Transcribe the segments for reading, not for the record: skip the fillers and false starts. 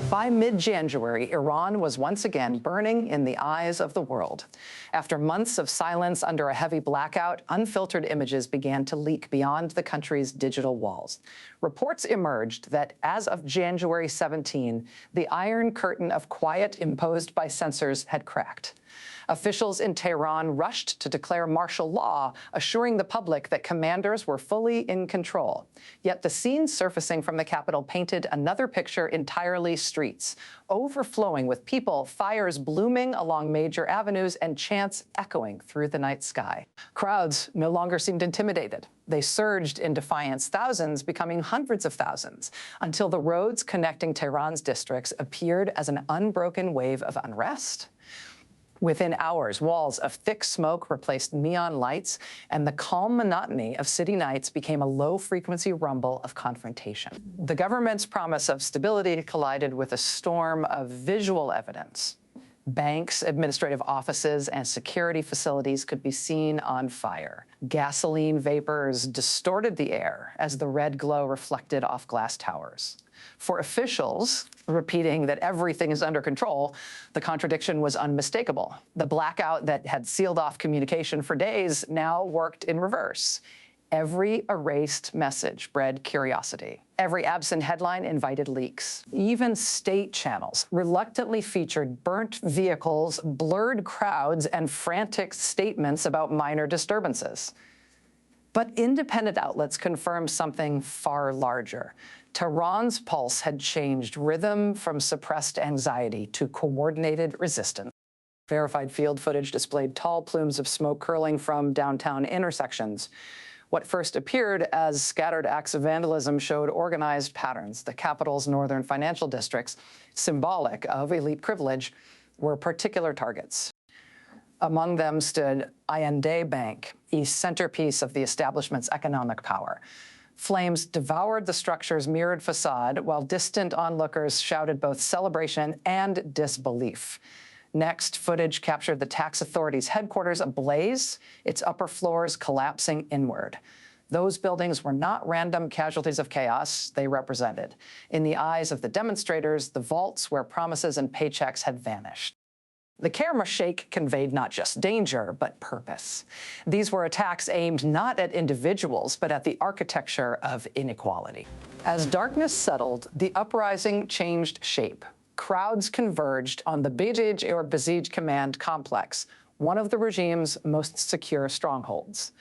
By mid-January, Iran was once again burning in the eyes of the world. After months of silence under a heavy blackout, unfiltered images began to leak beyond the country's digital walls. Reports emerged that as of January 17, the iron curtain of quiet imposed by censors had cracked. Officials in Tehran rushed to declare martial law, assuring the public that commanders were fully in control. Yet the scenes surfacing from the capital painted another picture entirely: streets overflowing with people, fires blooming along major avenues, and chants echoing through the night sky. Crowds no longer seemed intimidated. They surged in defiance, thousands becoming hundreds of thousands, until the roads connecting Tehran's districts appeared as an unbroken wave of unrest. Within hours, walls of thick smoke replaced neon lights, and the calm monotony of city nights became a low-frequency rumble of confrontation. The government's promise of stability collided with a storm of visual evidence. Banks, administrative offices, and security facilities could be seen on fire. Gasoline vapors distorted the air as the red glow reflected off glass towers. For officials, repeating that everything is under control, the contradiction was unmistakable. The blackout that had sealed off communication for days now worked in reverse. Every erased message bred curiosity. Every absent headline invited leaks. Even state channels reluctantly featured burnt vehicles, blurred crowds, and frantic statements about minor disturbances. But independent outlets confirmed something far larger. Tehran's pulse had changed rhythm from suppressed anxiety to coordinated resistance. Verified field footage displayed tall plumes of smoke curling from downtown intersections. What first appeared as scattered acts of vandalism showed organized patterns. The capital's northern financial districts, symbolic of elite privilege, were particular targets. Among them stood IND Bank, a centerpiece of the establishment's economic power. Flames devoured the structure's mirrored facade, while distant onlookers shouted both celebration and disbelief. Next, footage captured the tax authority's headquarters ablaze, its upper floors collapsing inward. Those buildings were not random casualties of chaos. They represented, in the eyes of the demonstrators, the vaults where promises and paychecks had vanished. The camera shake conveyed not just danger, but purpose. These were attacks aimed not at individuals, but at the architecture of inequality. As darkness settled, the uprising changed shape. Crowds converged on the Bejij or Bezij Command Complex, one of the regime's most secure strongholds.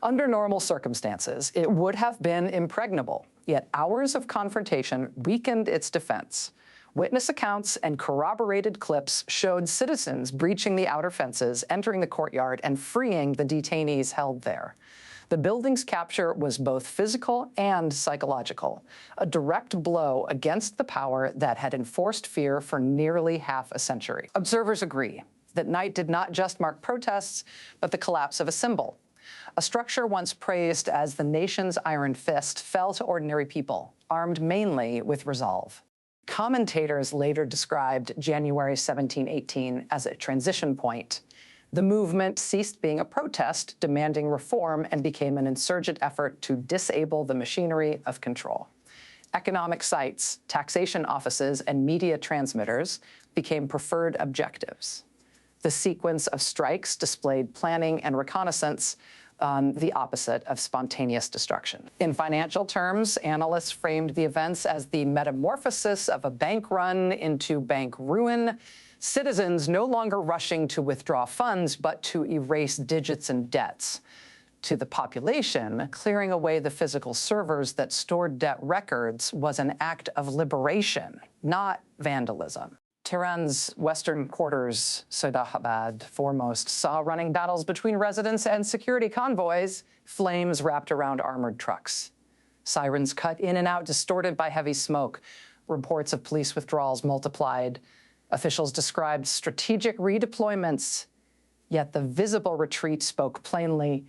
Under normal circumstances, it would have been impregnable, yet hours of confrontation weakened its defense. Witness accounts and corroborated clips showed citizens breaching the outer fences, entering the courtyard, and freeing the detainees held there. The building's capture was both physical and psychological, a direct blow against the power that had enforced fear for nearly half a century. Observers agree that night did not just mark protests, but the collapse of a symbol. A structure once praised as the nation's iron fist fell to ordinary people, armed mainly with resolve. Commentators later described January 1718 as a transition point. The movement ceased being a protest demanding reform and became an insurgent effort to disable the machinery of control. Economic sites, taxation offices, and media transmitters became preferred objectives. The sequence of strikes displayed planning and reconnaissance, the opposite of spontaneous destruction. In financial terms, analysts framed the events as the metamorphosis of a bank run into bank ruin, citizens no longer rushing to withdraw funds, but to erase digits and debts. To the population, clearing away the physical servers that stored debt records was an act of liberation, not vandalism. Tehran's western quarters, Sadaqabad foremost, saw running battles between residents and security convoys, flames wrapped around armored trucks. Sirens cut in and out, distorted by heavy smoke. Reports of police withdrawals multiplied. Officials described strategic redeployments, yet the visible retreat spoke plainly.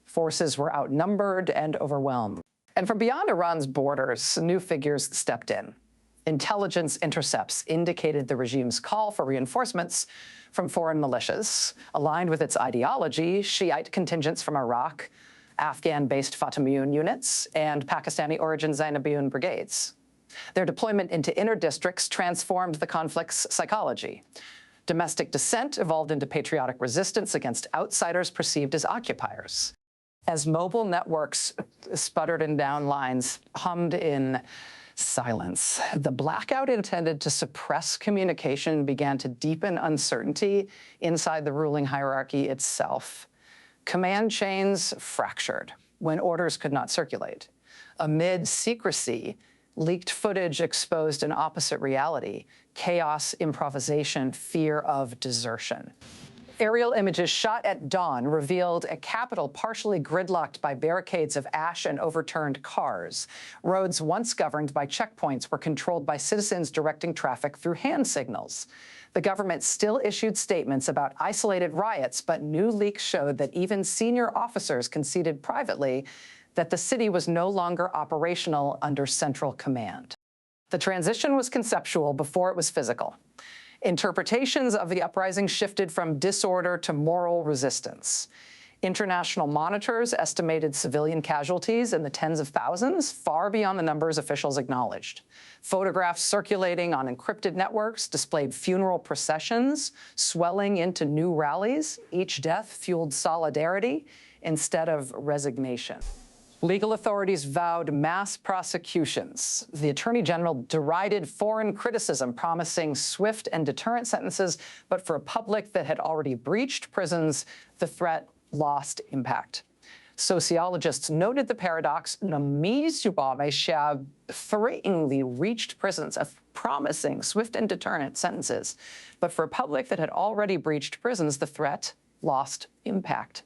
Forces were outnumbered and overwhelmed. And from beyond Iran's borders, new figures stepped in. Intelligence intercepts indicated the regime's call for reinforcements from foreign militias. Aligned with its ideology, Shiite contingents from Iraq, Afghan-based Fatimiyun units, and Pakistani-origin Zainabiyun brigades. Their deployment into inner districts transformed the conflict's psychology. Domestic dissent evolved into patriotic resistance against outsiders perceived as occupiers. As mobile networks sputtered and down lines hummed in silence, the blackout intended to suppress communication began to deepen uncertainty inside the ruling hierarchy itself. Command chains fractured when orders could not circulate. Amid secrecy, leaked footage exposed an opposite reality: chaos, improvisation, fear of desertion. Aerial images shot at dawn revealed a Capitol partially gridlocked by barricades of ash and overturned cars. Roads once governed by checkpoints were controlled by citizens directing traffic through hand signals. The government still issued statements about isolated riots, but new leaks showed that even senior officers conceded privately that the city was no longer operational under central command. The transition was conceptual before it was physical. Interpretations of the uprising shifted from disorder to moral resistance. International monitors estimated civilian casualties in the tens of thousands, far beyond the numbers officials acknowledged. Photographs circulating on encrypted networks displayed funeral processions swelling into new rallies. Each death fueled solidarity instead of resignation. Legal authorities vowed mass prosecutions. The Attorney General derided foreign criticism, promising swift and deterrent sentences, but for a public that had already breached prisons, the threat lost impact. Sociologists noted the paradox: threateningly reached prisons of promising swift and deterrent sentences, but for a public that had already breached prisons, the threat lost impact.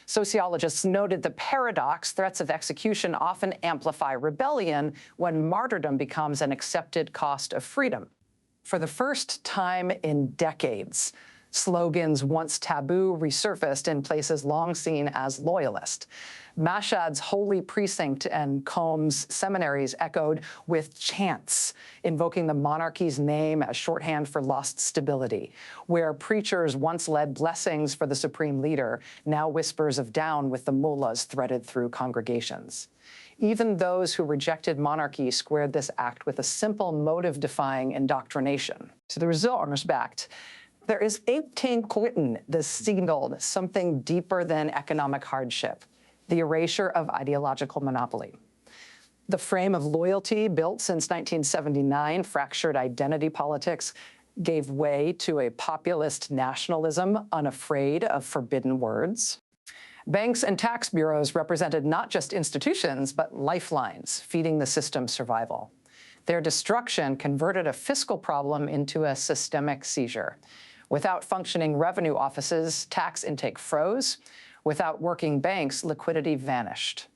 Sociologists noted the paradox: threats of execution often amplify rebellion when martyrdom becomes an accepted cost of freedom. For the first time in decades, slogans once taboo resurfaced in places long seen as loyalist. Mashhad's holy precinct and Qom's seminaries echoed with chants invoking the monarchy's name as shorthand for lost stability. Where preachers once led blessings for the supreme leader, now whispers of down with the mullahs threaded through congregations. Even those who rejected monarchy squared this act with a simple motive-defying indoctrination. To the respect, there is 18 Quitten, the signaled something deeper than economic hardship: the erasure of ideological monopoly. The frame of loyalty built since 1979, fractured identity politics, gave way to a populist nationalism unafraid of forbidden words. Banks and tax bureaus represented not just institutions, but lifelines, feeding the system's survival. Their destruction converted a fiscal problem into a systemic seizure. Without functioning revenue offices, tax intake froze. Without working banks, liquidity vanished.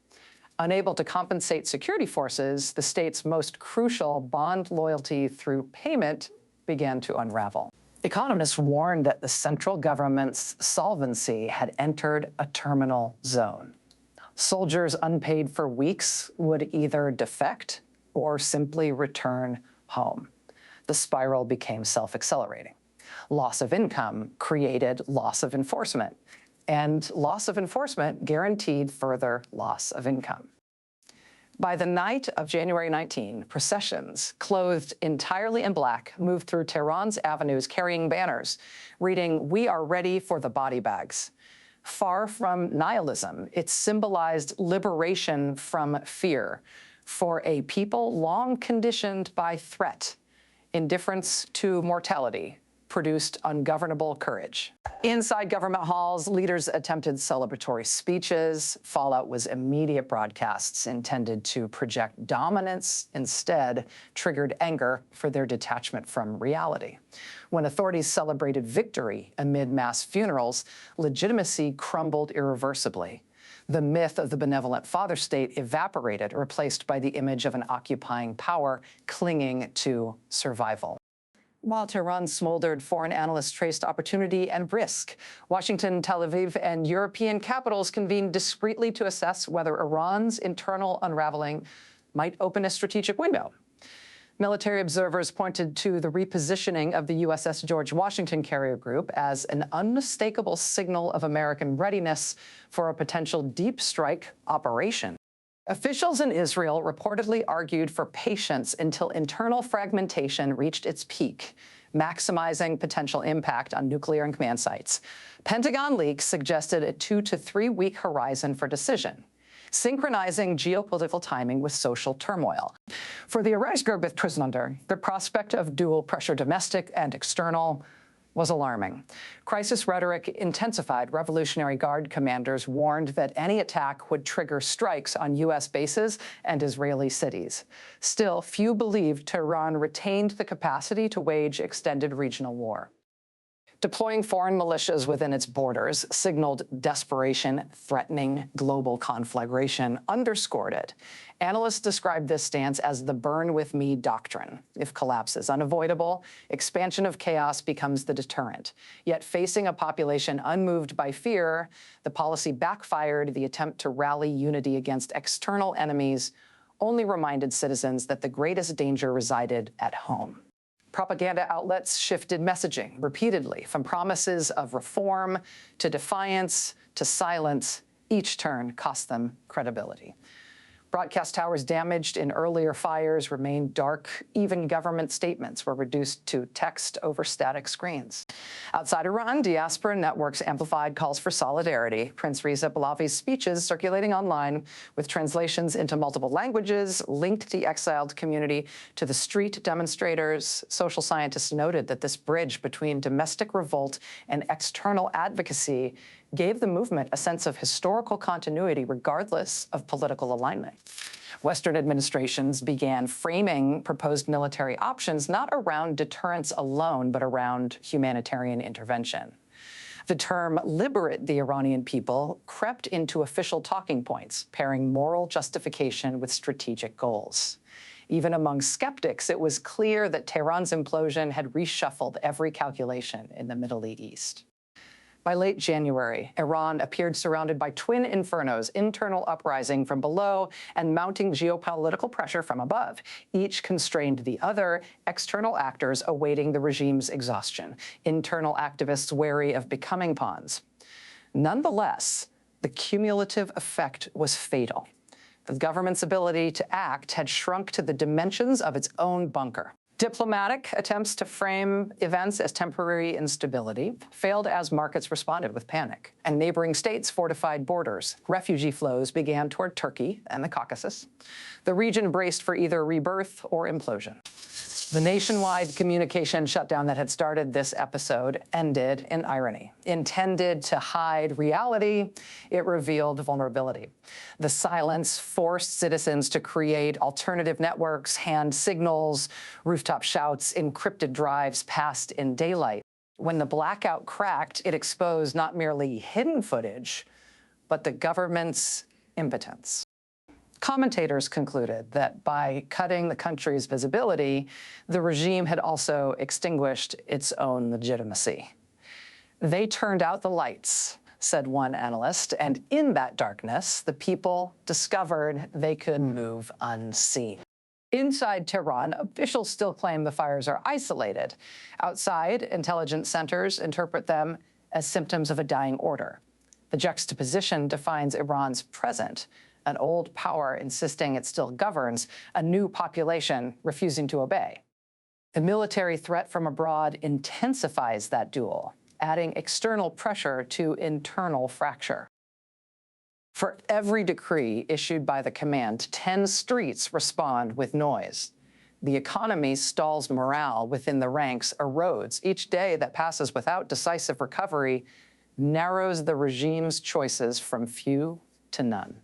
Unable to compensate security forces, the state's most crucial bond loyalty through payment began to unravel. Economists warned that the central government's solvency had entered a terminal zone. Soldiers unpaid for weeks would either defect or simply return home. The spiral became self-accelerating. Loss of income created loss of enforcement, and loss of enforcement guaranteed further loss of income. By the night of January 19, processions, clothed entirely in black, moved through Tehran's avenues carrying banners reading, "We are ready for the body bags." Far from nihilism, it symbolized liberation from fear for a people long conditioned by threat. Indifference to mortality produced ungovernable courage. Inside government halls, leaders attempted celebratory speeches. Fallout was immediate broadcasts intended to project dominance, instead triggered anger for their detachment from reality. When authorities celebrated victory amid mass funerals, legitimacy crumbled irreversibly. The myth of the benevolent father state evaporated, replaced by the image of an occupying power clinging to survival. While Tehran smoldered, foreign analysts traced opportunity and risk. Washington, Tel Aviv, and European capitals convened discreetly to assess whether Iran's internal unraveling might open a strategic window. Military observers pointed to the repositioning of the USS George Washington carrier group as an unmistakable signal of American readiness for a potential deep strike operation. Officials in Israel reportedly argued for patience until internal fragmentation reached its peak, maximizing potential impact on nuclear and command sites. Pentagon leaks suggested a 2 to 3 week horizon for decision, synchronizing geopolitical timing with social turmoil. For the IRGC, the prospect of dual pressure, domestic and external, was alarming. Crisis rhetoric intensified. Revolutionary Guard commanders warned that any attack would trigger strikes on U.S. bases and Israeli cities. Still, few believed Tehran retained the capacity to wage extended regional war. Deploying foreign militias within its borders signaled desperation, threatening global conflagration, underscored it. Analysts describe this stance as the burn with me doctrine. If collapse is unavoidable, expansion of chaos becomes the deterrent. Yet facing a population unmoved by fear, the policy backfired. The attempt to rally unity against external enemies only reminded citizens that the greatest danger resided at home. Propaganda outlets shifted messaging repeatedly, from promises of reform to defiance to silence. Each turn cost them credibility. Broadcast towers damaged in earlier fires remained dark. Even government statements were reduced to text over static screens. Outside Iran, diaspora networks amplified calls for solidarity. Prince Reza Pahlavi's speeches circulating online with translations into multiple languages linked the exiled community to the street demonstrators. Social scientists noted that this bridge between domestic revolt and external advocacy gave the movement a sense of historical continuity regardless of political alignment. Western administrations began framing proposed military options not around deterrence alone, but around humanitarian intervention. The term "liberate the Iranian people" crept into official talking points, pairing moral justification with strategic goals. Even among skeptics, it was clear that Tehran's implosion had reshuffled every calculation in the Middle East. By late January, Iran appeared surrounded by twin infernos, internal uprising from below and mounting geopolitical pressure from above. Each constrained the other, external actors awaiting the regime's exhaustion, internal activists wary of becoming pawns. Nonetheless, the cumulative effect was fatal. The government's ability to act had shrunk to the dimensions of its own bunker. Diplomatic attempts to frame events as temporary instability failed as markets responded with panic, and neighboring states fortified borders. Refugee flows began toward Turkey and the Caucasus. The region braced for either rebirth or implosion. The nationwide communication shutdown that had started this episode ended in irony. Intended to hide reality, it revealed vulnerability. The silence forced citizens to create alternative networks, hand signals, rooftop shouts, encrypted drives passed in daylight. When the blackout cracked, it exposed not merely hidden footage, but the government's impotence. Commentators concluded that by cutting the country's visibility, the regime had also extinguished its own legitimacy. They turned out the lights, said one analyst, and in that darkness, the people discovered they could move unseen. Inside Tehran, officials still claim the fires are isolated. Outside, intelligence centers interpret them as symptoms of a dying order. The juxtaposition defines Iran's present: an old power insisting it still governs, a new population refusing to obey. The military threat from abroad intensifies that duel, adding external pressure to internal fracture. For every decree issued by the command, 10 streets respond with noise. The economy stalls morale within the ranks, erodes. Each day that passes without decisive recovery narrows the regime's choices from few to none.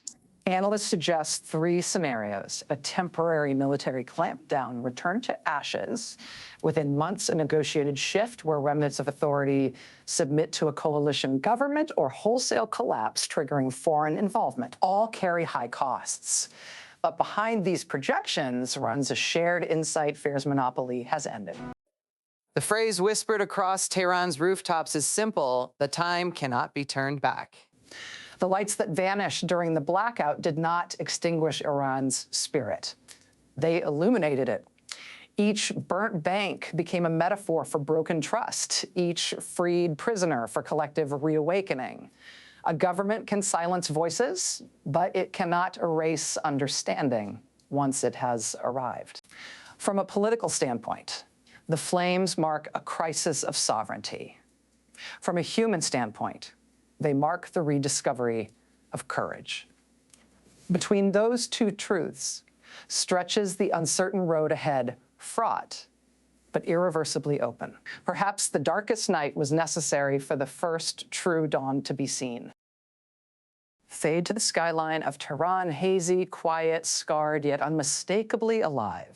Analysts suggest 3 scenarios: a temporary military clampdown, return to ashes, within months a negotiated shift where remnants of authority submit to a coalition government, or wholesale collapse triggering foreign involvement. All carry high costs. But behind these projections runs a shared insight: fear's monopoly has ended. The phrase whispered across Tehran's rooftops is simple: the time cannot be turned back. The lights that vanished during the blackout did not extinguish Iran's spirit. They illuminated it. Each burnt bank became a metaphor for broken trust, each freed prisoner for collective reawakening. A government can silence voices, but it cannot erase understanding once it has arrived. From a political standpoint, the flames mark a crisis of sovereignty. From a human standpoint, they mark the rediscovery of courage. Between those two truths stretches the uncertain road ahead, fraught, but irreversibly open. Perhaps the darkest night was necessary for the first true dawn to be seen. Fade to the skyline of Tehran, hazy, quiet, scarred, yet unmistakably alive.